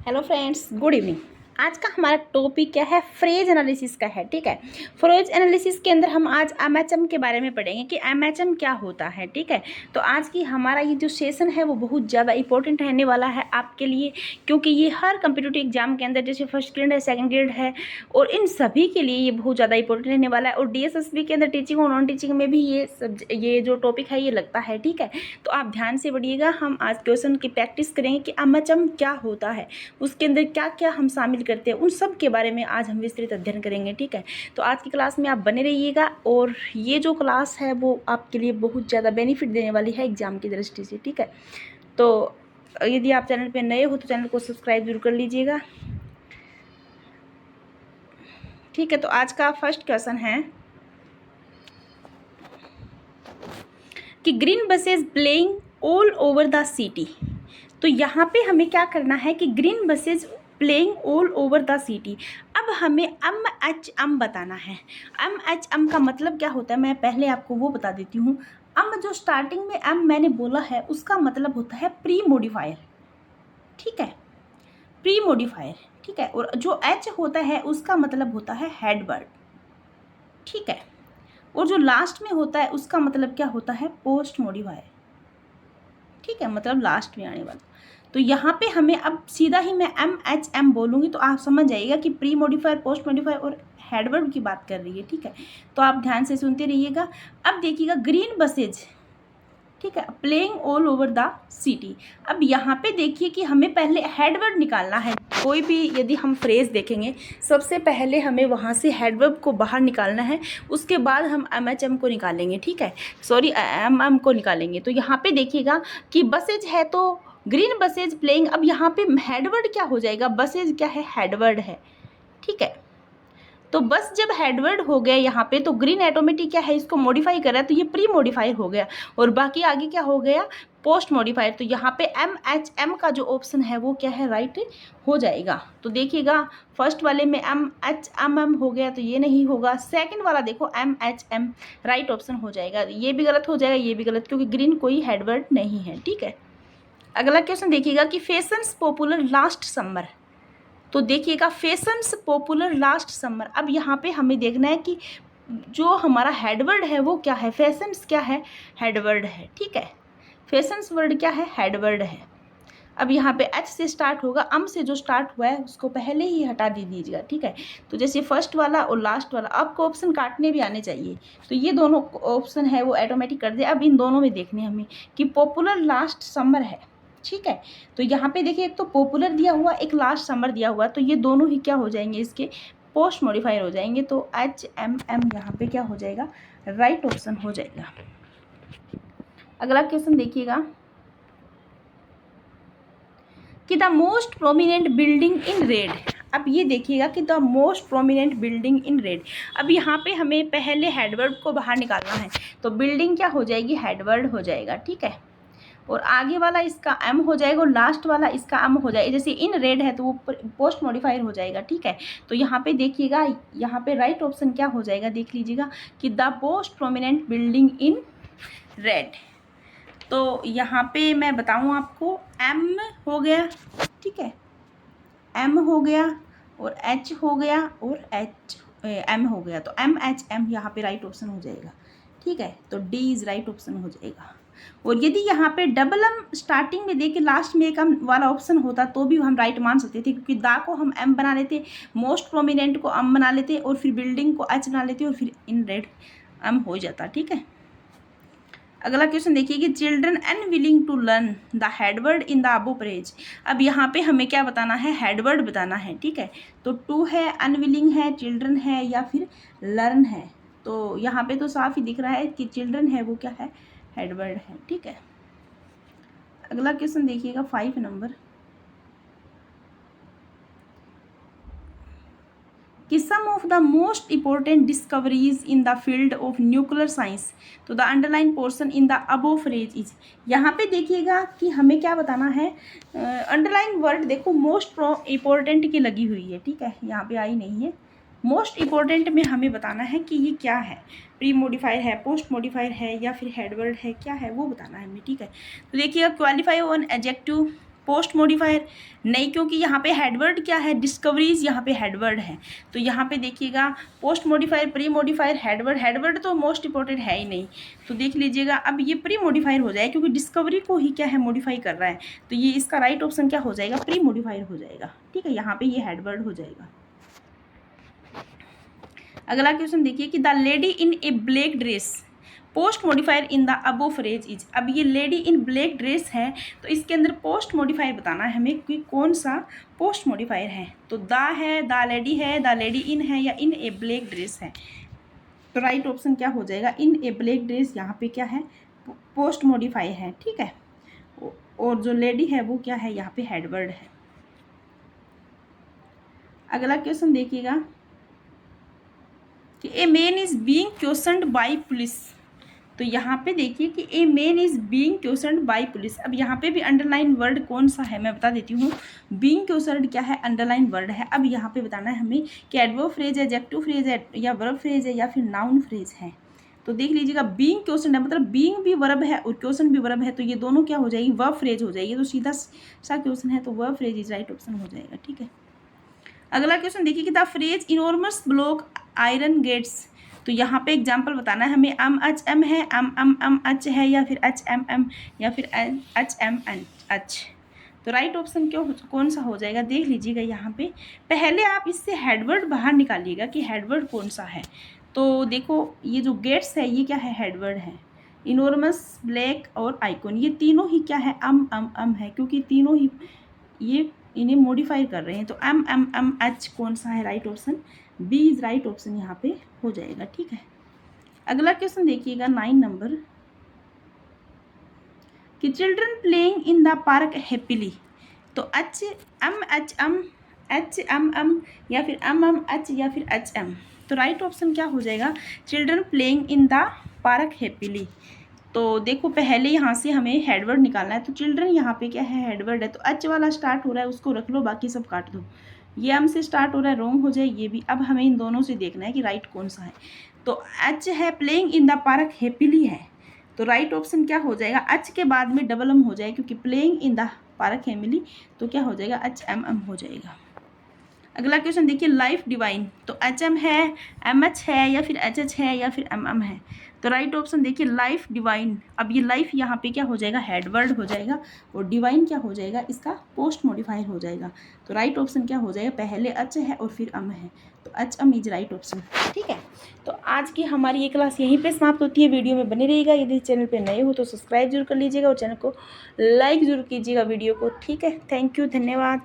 Hello friends, good evening. आज का हमारा टॉपिक क्या है? फ्रेज एनालिसिस का है। ठीक है, फ्रेज एनालिसिस के अंदर हम आज एमएचएम के बारे में पढ़ेंगे कि एमएचएम क्या होता है। ठीक है, तो आज की हमारा ये जो सेशन है वो बहुत ज़्यादा इंपॉर्टेंट रहने वाला है आपके लिए, क्योंकि ये हर कम्पिटिटिव एग्जाम के अंदर जैसे फर्स्ट ग्रेड है, सेकंड ग्रेड है, और इन सभी के लिए ये बहुत ज़्यादा इंपॉर्टेंट रहने वाला है। और डीएसएसबी के अंदर टीचिंग और नॉन टीचिंग में भी ये जो टॉपिक है ये लगता है। ठीक है, तो आप ध्यान से पढ़िएगा। हम आज क्वेश्चन की प्रैक्टिस करेंगे कि एमएचएम क्या होता है, उसके अंदर क्या क्या हम शामिल करते हैं, उन सब के बारे में आज हम विस्तृत अध्ययन करेंगे। ठीक है, तो आज की क्लास में आप बने रहिएगा, और ये जो क्लास है वो आपके लिए बहुत ज़्यादा बेनिफिट देने वाली है एग्जाम की दृष्टि से। ठीक है, तो यदि आप चैनल पर नए हो तो चैनल को सब्सक्राइब जरूर कर लीजिएगा। ठीक है, तो आज का फर्स्ट क्वेश्चन है कि green buses playing all over the city. तो यहाँ पे हमें क्या करना है कि green buses playing all over the city. अब हमें एम बताना है। एम का मतलब क्या होता है, मैं पहले आपको वो बता देती हूँ। जो स्टार्टिंग में एम मैंने बोला है उसका मतलब होता है प्री मॉडिफायर। ठीक है, प्री मॉडिफायर। ठीक है, और जो एच होता है उसका मतलब होता है हेड वर्ड। ठीक है, और जो लास्ट में होता है उसका मतलब क्या होता है, पोस्ट मॉडिफायर। ठीक है, मतलब लास्ट में आने वाला। तो यहाँ पे हमें अब सीधा ही मैं एम बोलूँगी तो आप समझ जाइएगा कि प्री मॉडिफायर, पोस्ट मॉडिफायर और हेडवर्ड की बात कर रही है। ठीक है, तो आप ध्यान से सुनते रहिएगा। अब देखिएगा ग्रीन बसेज, ठीक है, playing all over the city. अब यहाँ पे देखिए कि हमें पहले हेडवर्ड निकालना है। कोई भी यदि हम फ्रेज देखेंगे, सबसे पहले हमें वहाँ से हेडवर्ब को बाहर निकालना है, उसके बाद हम एमएचएम को निकालेंगे। ठीक है, सॉरी, एम को निकालेंगे। तो यहाँ पे देखिएगा कि बसेज है तो ग्रीन बसेज प्लेइंग। अब यहाँ पे हेडवर्ड क्या हो जाएगा, बसेज क्या है, हेडवर्ड है। ठीक है, तो बस जब हेडवर्ड हो गया यहाँ पे, तो ग्रीन ऑटोमेटिक क्या है, इसको मॉडिफाई कर रहा है, तो ये प्री मॉडिफायर हो गया, और बाकी आगे क्या हो गया, पोस्ट मॉडिफायर। तो यहाँ पे एम का जो ऑप्शन है वो क्या है, राइट हो जाएगा। तो देखिएगा फर्स्ट वाले में एम हो गया तो ये नहीं होगा। सेकंड वाला देखो एम राइट ऑप्शन हो जाएगा। ये भी गलत हो जाएगा, ये भी गलत, क्योंकि ग्रीन कोई हेडवर्ड नहीं है। ठीक है, अगला क्वेश्चन देखिएगा कि फैशंस पॉपुलर लास्ट समर। तो देखिएगा फैशंस पॉपुलर लास्ट समर। अब यहाँ पे हमें देखना है कि जो हमारा हेडवर्ड है वो क्या है, फैशंस क्या है, हेडवर्ड है। ठीक है, फैशंस वर्ड क्या है, हेडवर्ड है। अब यहाँ पे एच से स्टार्ट होगा, से जो स्टार्ट हुआ है उसको पहले ही हटा दीजिएगा। ठीक है, तो जैसे फर्स्ट वाला और लास्ट वाला, आपको ऑप्शन काटने भी आने चाहिए, तो ये दोनों ऑप्शन है वो ऑटोमेटिक कर दे। अब इन दोनों में देखने हमें कि पॉपुलर लास्ट समर है। ठीक है, तो यहाँ पे देखिए एक तो पॉपुलर दिया हुआ, एक लास्ट समर दिया हुआ, तो ये दोनों ही क्या हो जाएंगे, इसके पोस्ट मॉडिफायर हो जाएंगे। तो एम यहाँ पे क्या हो जाएगा, राइट ऑप्शन हो जाएगा। अगला क्वेश्चन देखिएगा कि the most prominent building in red. अब ये देखिएगा कि the most prominent building in red. अब यहाँ पे हमें पहले हेडवर्ड को बाहर निकालना है, तो बिल्डिंग क्या हो जाएगी, हेडवर्ड हो जाएगा। ठीक है, और आगे वाला इसका एम हो जाएगा, और लास्ट वाला इसका एम हो जाएगा। जैसे इन रेड है तो वो पोस्ट मॉडिफायर हो जाएगा। ठीक है, तो यहाँ पे देखिएगा, यहाँ पे राइट ऑप्शन क्या हो जाएगा, देख लीजिएगा कि the most prominent building in red. तो यहाँ पे मैं बताऊँ आपको, एम हो गया, ठीक है, एम हो गया और एच हो गया और एम हो गया, तो एम यहाँ पे राइट ऑप्शन हो जाएगा। ठीक है, तो डी इज़ राइट ऑप्शन हो जाएगा। और यदि यहाँ पे डबल एम स्टार्टिंग में देके लास्ट में एक एम वाला ऑप्शन होता तो भी हम राइट मान सकते थे, क्योंकि दा को हम एम बना लेते, मोस्ट प्रोमिनेंट को एम बना लेते, और फिर बिल्डिंग को एच बना लेते, और फिर इन रेड एम हो जाता। ठीक है, अगला क्वेश्चन देखिए कि children unwilling to learn the headword in the above phrase. अब यहाँ पे हमें क्या बताना है, हेडवर्ड बताना है। ठीक है, तो टू है, अनविलिंग है, चिल्ड्रन है, या फिर लर्न है। तो यहाँ पे तो साफ ही दिख रहा है कि चिल्ड्रन है वो क्या है, हेडवर्ड है। ठीक है, अगला क्वेश्चन देखिएगा 5 नंबर कि some of the most important discoveries in the field of nuclear science. तो the underline portion in the above phrase is. यहाँ पे देखिएगा कि हमें क्या बताना है, अंडरलाइन वर्ड देखो मोस्ट इंपॉर्टेंट की लगी हुई है। ठीक है, यहाँ पे आई नहीं है। मोस्ट इंपॉर्टेंट में हमें बताना है कि ये क्या है, प्री मॉडिफायर है, पोस्ट मॉडिफायर है, या फिर हेडवर्ड है, क्या है वो बताना है हमें। ठीक है, तो देखिएगा qualify on adjective post modifier नहीं, क्योंकि यहाँ पे हेडवर्ड क्या है, डिस्कवरीज यहाँ पे हेडवर्ड है। तो यहाँ पे देखिएगा post modifier, pre modifier, headword, headword तो मोस्ट इंपॉर्टेंट है ही नहीं, तो देख लीजिएगा अब ये प्री मॉडिफायर हो जाएगा क्योंकि डिस्कवरी को ही क्या है मॉडिफाई कर रहा है, तो ये इसका राइट ऑप्शन क्या हो जाएगा, प्री मॉडिफायर हो जाएगा। ठीक है, यहाँ पे ये हेडवर्ड हो जाएगा। अगला क्वेश्चन देखिए कि the lady in A black dress post modifier in the above phrase is. अब ये लेडी इन ब्लैक ड्रेस है, तो इसके अंदर पोस्ट मॉडिफायर बताना है हमें कि कौन सा पोस्ट मॉडिफायर है। तो द है, द लेडी है, द लेडी इन है, या इन ए ब्लैक ड्रेस है। तो राइट ऑप्शन क्या हो जाएगा, इन ए ब्लैक ड्रेस, यहाँ पे क्या है पोस्ट मॉडिफायर है। ठीक है, और जो लेडी है वो क्या है, यहाँ पे हेडवर्ड है। अगला क्वेश्चन देखिएगा कि a man is being questioned by police. तो यहाँ पे देखिए कि a man is being questioned by police. अब यहाँ पे भी अंडरलाइन वर्ड कौन सा है मैं बता देती हूँ। बीइंग क्वेश्चनड क्या है, अंडरलाइन वर्ड है। अब यहाँ पे बताना है हमें कि एडवर्ब फ्रेज है, एडजेक्टिव फ्रेज है, या वर्ब फ्रेज है, या फिर नाउन फ्रेज है। तो देख लीजिएगा बीइंग क्वेश्चन है, मतलब बीइंग भी वर्ब है और क्वेश्चन भी वर्ब है, तो ये दोनों क्या हो जाएगी, वर्ब फ्रेज हो जाएगी। तो सीधा सा क्वेश्चन है, तो verb phrase is right option हो जाएगा। ठीक है, अगला क्वेश्चन देखिए कि the phrase enormous black iron gates. तो यहाँ पे एग्जाम्पल बताना है हमें, अच एम है, अम अच है, या फिर एच एम, या फिर एच एम अच। तो राइट ऑप्शन क्यों कौन सा हो जाएगा, देख लीजिएगा यहाँ पे। पहले आप इससे हेडवर्ड बाहर निकालिएगा कि हेडवर्ड कौन सा है। तो देखो ये जो गेट्स है ये क्या है, हेडवर्ड है। इनॉर्मस, ब्लैक और आइकॉन, ये तीनों ही क्या है, अम है, क्योंकि तीनों ही ये इन्हें मॉडिफाई कर रहे हैं। तो एम एच कौन सा है, right option B is right option यहाँ पे हो जाएगा। ठीक है, अगला क्वेश्चन देखिएगा 9 नंबर कि children playing in the park happily. तो एच एम, या फिर अम एच, या फिर एच एम। तो राइट ऑप्शन क्या हो जाएगा, children playing in the park happily. तो देखो पहले यहाँ से हमें हेडवर्ड निकालना है, तो चिल्ड्रन यहाँ पे क्या है, हेडवर्ड है, तो एच वाला स्टार्ट हो रहा है उसको रख लो, बाकी सब काट दो। ये एम से स्टार्ट हो रहा है, रॉन्ग हो जाए ये भी। अब हमें इन दोनों से देखना है कि राइट कौन सा है। तो एच है, playing in the park happily है, तो राइट ऑप्शन क्या हो जाएगा, एच के बाद में डबल एम हो जाएगा, क्योंकि playing in the park happily, तो क्या हो जाएगा, एच एम हो जाएगा। अगला क्वेश्चन देखिए लाइफ डिवाइन। तो एच एम है, एम एच है, या फिर एच एच है, या फिर एम है। तो राइट ऑप्शन देखिए लाइफ डिवाइन। अब ये लाइफ यहाँ पे क्या हो जाएगा, हेडवर्ड हो जाएगा, और डिवाइन क्या हो जाएगा, इसका पोस्ट मॉडिफायर हो जाएगा। तो राइट ऑप्शन क्या हो जाएगा, पहले एच है और फिर अम है, तो H M is right option. ठीक है, तो आज की हमारी ये क्लास यहीं पे समाप्त होती है। वीडियो में बने रहिएगा, यदि चैनल पे नए हो तो सब्सक्राइब जरूर कर लीजिएगा और चैनल को लाइक जरूर कीजिएगा वीडियो को। ठीक है, थैंक यू, धन्यवाद।